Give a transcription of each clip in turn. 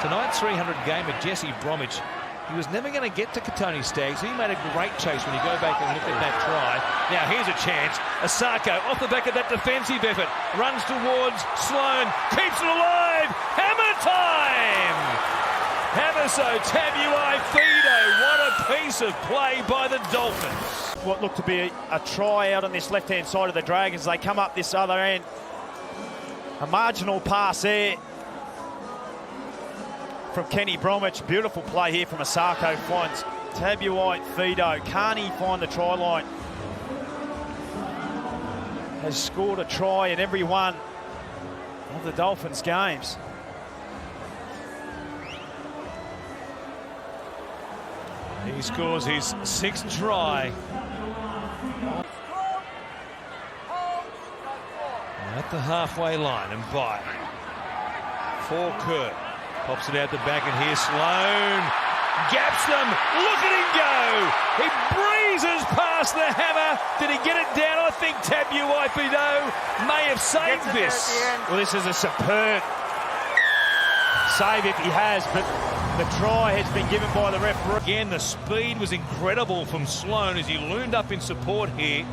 Tonight's 300 gamer, Jesse Bromwich, he was never going to get to Katoni Staggs. He made a great chase when you go back and look at that try. Now here's a chance. Asako off the back of that defensive effort. Runs towards Sloan. Keeps it alive. Hammer time! Hamiso Tabuai Fido. What a piece of play by the Dolphins. What looked to be a try out on this left-hand side of the Dragons. They come up this other end. A marginal pass there from Kenny Bromwich. Beautiful play here from Asako. Finds Tabuai Fido. Can't he find the try line? Has scored a try in every one of the Dolphins games. He scores his 6th try. At the halfway line and by for Kerr. Pops it out the back, and here's Sloan. Gaps them. Look at him go. He breezes past the hammer. Did he get it down? I think Tabuai Fido may have saved this. Well, this is a superb save if he has, but the try has been given by the referee. Again, the speed was incredible from Sloan as he loomed up in support here.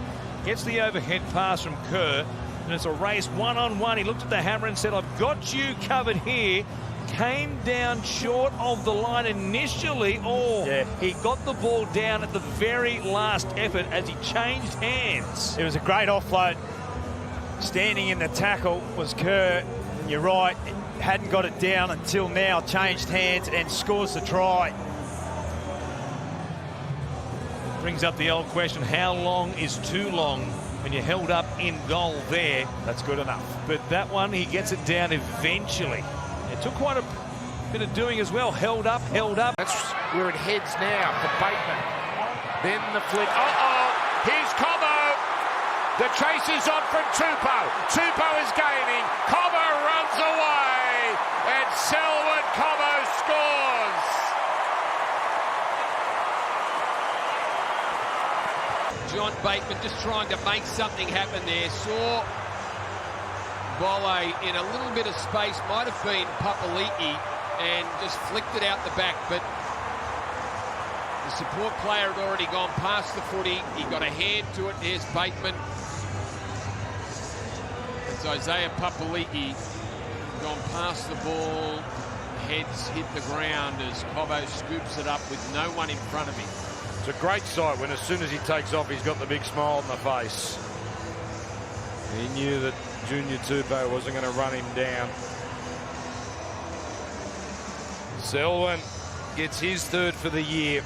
Gets the overhead pass from Kerr, and it's a race one-on-one. He looked at the hammer and said, I've got you covered here. Came down short of the line initially. He got the ball down at the very last effort as he changed hands. It was a great offload. Standing in the tackle was Kerr. And you're right, hadn't got it down until now. Changed hands and scores the try. Brings up the old question, how long is too long when you're held up in goal there? That's good enough. But that one, he gets it down eventually. It took quite a bit of doing as well. Held up. That's where it heads now for Bateman. Then the flick. Here's Cobbo. The chase is on from Tupou. Tupou is gaining. Cobbo runs away. And Selwyn Cobbo scores. John Bateman just trying to make something happen there. Saw volley in a little bit of space, might have been Papali'i, and just flicked it out the back, but the support player had already gone past the footy. He got a hand to it. Here's Bateman. It's Isaiah Papali'i gone past the ball. Heads hit the ground as Cobbo scoops it up with no one in front of him. It's a great sight when as soon as he takes off, he's got the big smile on the face. He knew that Junior Tupou wasn't going to run him down. Selwyn gets his 3rd for the year.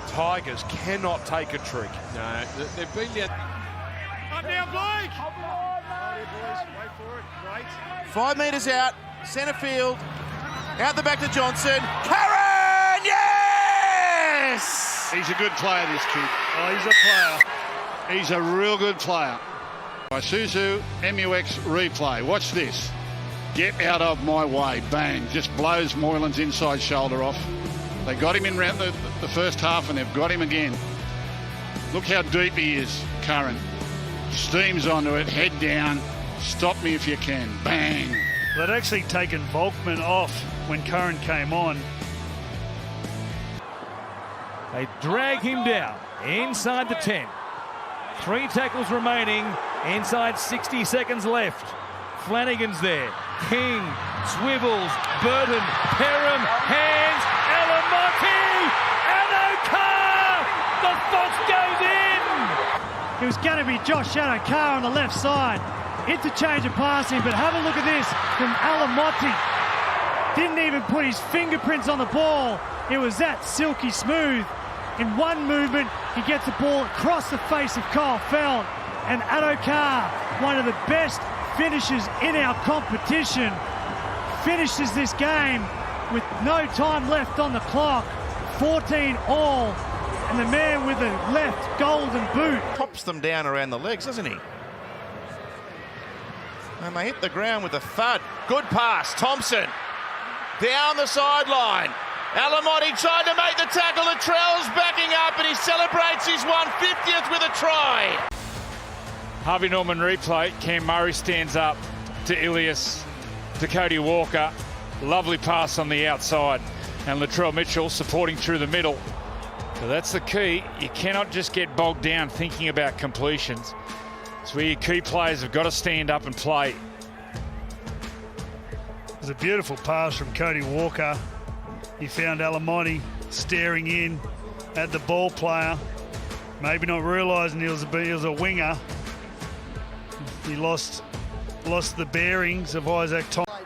Tigers cannot take a trick. No, they've been down. Up now, Blake! Wait for it. Wait. 5 metres out, centre field. Out the back to Johnson. Karen, yes! He's a good player, this kid. Oh, he's a player. He's a real good player. Isuzu MUX replay. Watch this. Get out of my way. Bang. Just blows Moylan's inside shoulder off. They got him in round the first half and they've got him again. Look how deep he is, Curran. Steams onto it, head down. Stop me if you can. Bang. They'd actually taken Volkman off when Curran came on. They drag him down inside the 10. 3 tackles remaining. Inside 60 seconds left. Flanagan's there. King, Swivels, Burton, Perham, hands, Alamotti, Addo-Carr! The Fox goes in! It was going to be Josh Addo-Carr on the left side. Interchange of passing, but have a look at this from Alamotti. Didn't even put his fingerprints on the ball. It was that silky smooth. In one movement, he gets the ball across the face of Kyle Feld. And Addo-Carr, one of the best finishers in our competition, finishes this game with no time left on the clock. 14 all. And the man with the left golden boot Pops them down around the legs, doesn't he? And they hit the ground with a thud. Good pass, Thompson. Down the sideline. Alamotti tried to make the tackle. Latrell's backing up and he celebrates his 150th with a try. Harvey Norman replay. Cam Murray stands up to Ilias, to Cody Walker. Lovely pass on the outside. And Latrell Mitchell supporting through the middle. So that's the key. You cannot just get bogged down thinking about completions. It's where your key players have got to stand up and play. It was a beautiful pass from Cody Walker. He found Alamotti staring in at the ball player, maybe not realising he was a winger. He lost the bearings of Isaac Thompson.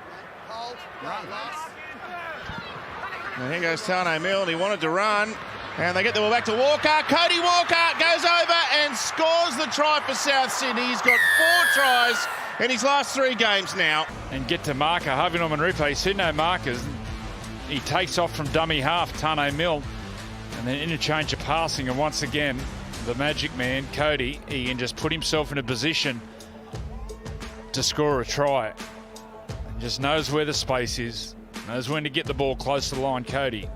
And here goes Tane Milne. He wanted to run, and they get the ball back to Walker. Cody Walker goes over and scores the try for South Sydney. He's got 4 tries in his last 3 games now. And get to marker. Harvey Norman replay. He said no markers. He takes off from dummy half, Tane Milne, and then interchange of passing. And once again, the magic man, Cody, he can just put himself in a position to score a try. He just knows where the space is. Knows when to get the ball close to the line, Cody.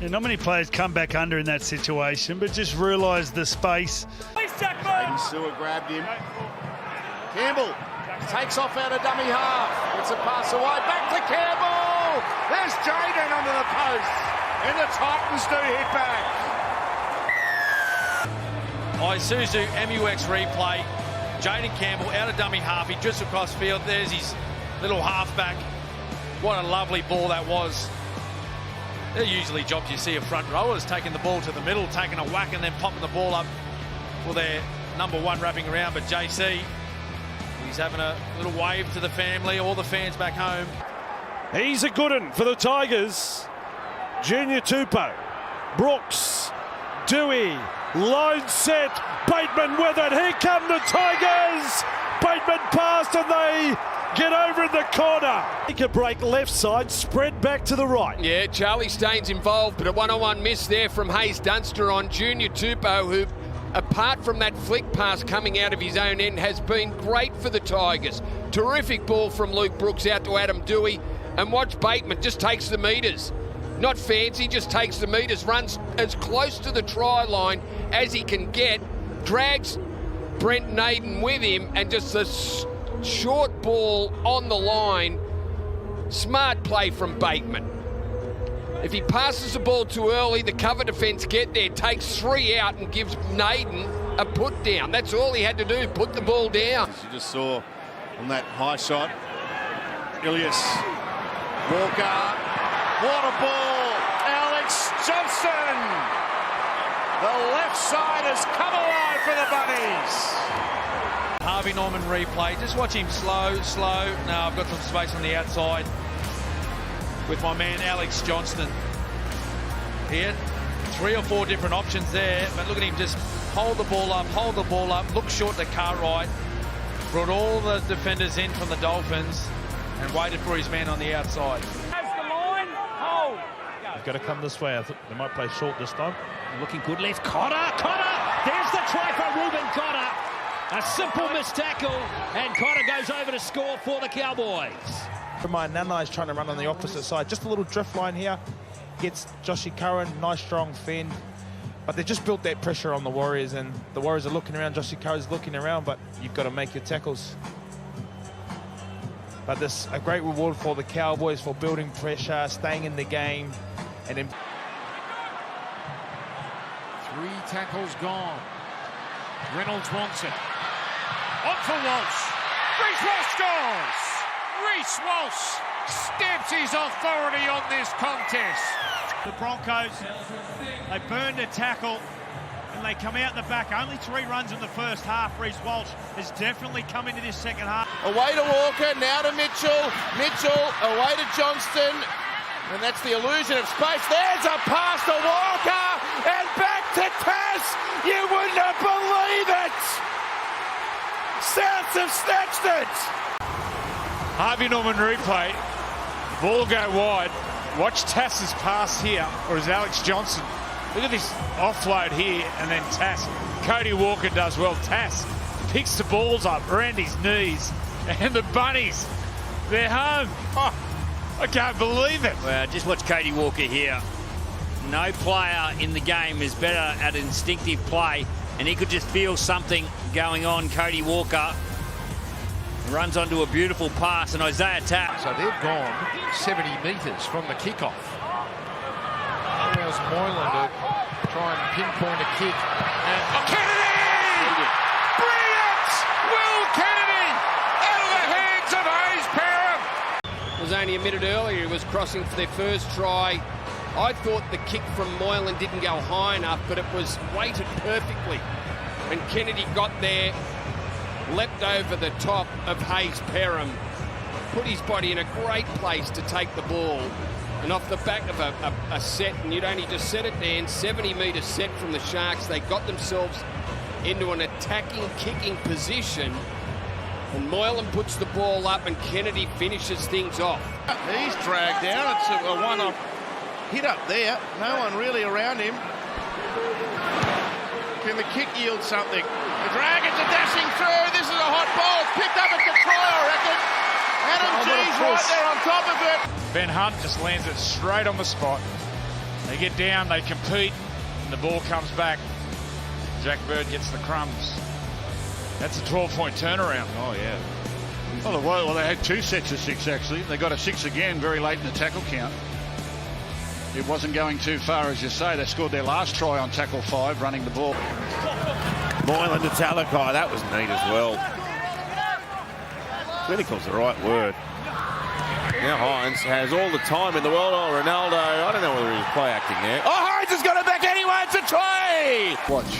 Yeah, not many players come back under in that situation, but just realise the space. Aiden Stewart grabbed him. Campbell takes off out of dummy half. It's a pass away. Back to Campbell. There's Jaden under the post. And the Titans do hit back. Isuzu MUX replay. Jaden Campbell out of dummy half. He drifts across field. There's his little halfback. What a lovely ball that was. They're usually jobs you see of front rowers taking the ball to the middle, taking a whack and then popping the ball up for their number 1 wrapping around. But JC, he's having a little wave to the family, all the fans back home. He's a good one for the Tigers. Junior Tupou. Brooks. Dewey. Line set. Bateman with it. Here come the Tigers. Bateman passed and they get over in the corner. Take a break left side, spread back to the right. Yeah, Charlie Staines involved, but a one-on-one miss there from Hayes Dunster on Junior Tupou, who, apart from that flick pass coming out of his own end, has been great for the Tigers. Terrific ball from Luke Brooks out to Adam Dewey. And watch Bateman, just takes the metres. Not fancy, just takes the metres, runs as close to the try line as he can get, drags Brent Naden with him, and just a short ball on the line. Smart play from Bateman. If he passes the ball too early, the cover defence get there, takes 3 out and gives Naden a put down. That's all he had to do, put the ball down. As you just saw on that high shot, Ilias Walker. What a ball! Alex Johnston! The left side has come alive for the Bunnies. Harvey Norman replay. Just watch him slow. Now I've got some space on the outside with my man Alex Johnston. Here, 3 or 4 different options there, but look at him just hold the ball up, look short to Cartwright, brought all the defenders in from the Dolphins and waited for his man on the outside. Got to come this way. I think they might play short this time. Looking good left. Cotter! There's the try for Ruben Cotter. A simple missed tackle, and Cotter goes over to score for the Cowboys. My Nana is trying to run on the opposite side. Just a little drift line here. Gets Joshy Curran, nice strong fend. But they just built that pressure on the Warriors, and the Warriors are looking around. Joshy Curran's looking around, but you've got to make your tackles. But this a great reward for the Cowboys for building pressure, staying in the game. And 3 tackles gone. Reynolds wants it. On for Walsh. Reece Walsh scores! Reece Walsh stamps his authority on this contest. The Broncos, they burned a tackle and they come out the back. Only 3 runs in the first half. Reece Walsh has definitely come into this second half. Away to Walker, now to Mitchell. Mitchell away to Johnston. And that's the illusion of space. There's a pass to Walker and back to Tass. You would not believe it. Souths have snatched it. Harvey Norman replay. Ball go wide. Watch Tass's pass here, or is Alex Johnson? Look at this offload here, and then Tass. Cody Walker does well. Tass picks the balls up around his knees, and the Bunnies, they're home. Oh, I can't believe it. Well, just watch Cody Walker here. No player in the game is better at instinctive play, and he could just feel something going on. Cody Walker Runs onto a beautiful pass, and Isaiah Tapp. So they've gone 70 metres from the kickoff. Allows Moylan to try and pinpoint a kick. And Kennedy! Brilliant! Will Kennedy out of the hands of Hayes Parham. It was only a minute earlier he was crossing for their first try. I thought the kick from Moylan didn't go high enough, but it was weighted perfectly. And Kennedy got there, leapt over the top of Hayes Parham, put his body in a great place to take the ball. And off the back of a set, and you'd only just set it there, 70-metre set from the Sharks, they got themselves into an attacking, kicking position. And Moylan puts the ball up and Kennedy finishes things off. He's dragged down. It's a one-off hit up there. No one really around him. Can the kick yield something? The Dragons are dashing through. This is a hot ball. It's picked up at the try, I reckon. Adam G's right there on top of it. Ben Hunt just lands it straight on the spot. They get down, they compete, and the ball comes back. Jack Bird gets the crumbs. That's a 12-point turnaround. Oh, yeah. Well, they had 2 sets of 6, actually. They got a 6 again very late in the tackle count. It wasn't going too far, as you say. They scored their last try on tackle 5, running the ball. Moylan to Talakai, that was neat as well. Clinical's the right word. Now Hines has all the time in the world. Oh, Ronaldo, I don't know whether he's play acting there. Oh, Hines has got it back anyway, it's a try! Watch.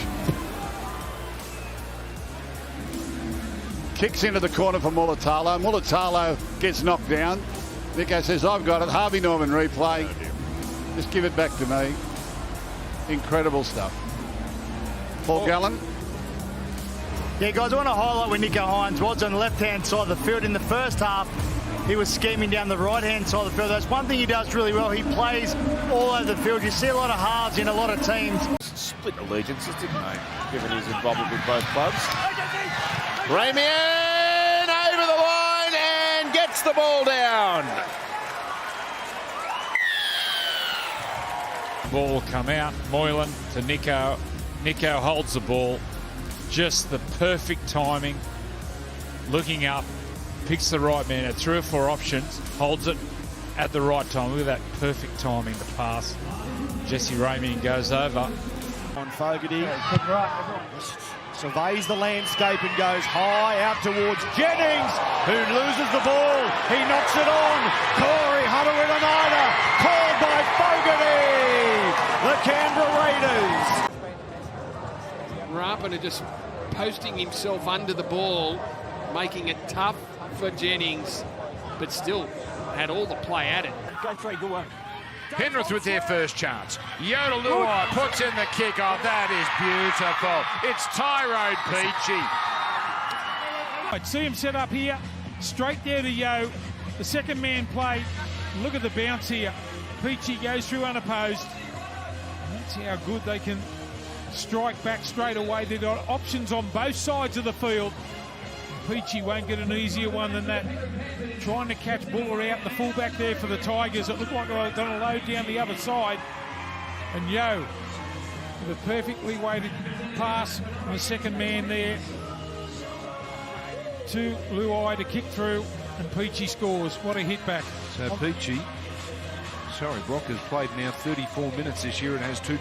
Kicks into the corner for Mulatalo. Mulatalo gets knocked down. Nico says, I've got it. Harvey Norman replay. Just give it back to me. Incredible stuff. Paul Gallen. Yeah, guys, I want to highlight where Nico Hines was on the left-hand side of the field. In the first half, he was scheming down the right-hand side of the field. That's one thing he does really well. He plays all over the field. You see a lot of halves in a lot of teams. Split allegiances, didn't they? Given his involvement with both clubs. Ramian over the line and gets the ball down. Ball will come out. Moylan to Nico. Nico holds the ball. Just the perfect timing. Looking up. Picks the right man at 3 or 4 options. Holds it at the right time. Look at that perfect timing, the pass. Jesse Ramian goes over. On Fogarty. Surveys the landscape and goes high out towards Jennings, who loses the ball. He knocks it on. Corey Hunter with an either. Called by Fogarty. The Canberra Raiders. Rapana just posting himself under the ball, making it tough for Jennings, but still had all the play at it. Go for a good one. Penrith with their first chance. Yoda Luai puts in the kick off. That is beautiful. It's Tyrone Peachy. I'd see him set up here, straight there to Yo. The second man play. Look at the bounce here. Peachy goes through unopposed. That's how good they can strike back straight away. They've got options on both sides of the field. Peachy won't get an easier one than that. Trying to catch Buller out, the fullback there for the Tigers. It looked like they were going to load down the other side. And Yo, with a perfectly weighted pass from the second man there to Luai to kick through, and Peachy scores. What a hit back. So Peachy, Brock has played now 34 minutes this year and has 2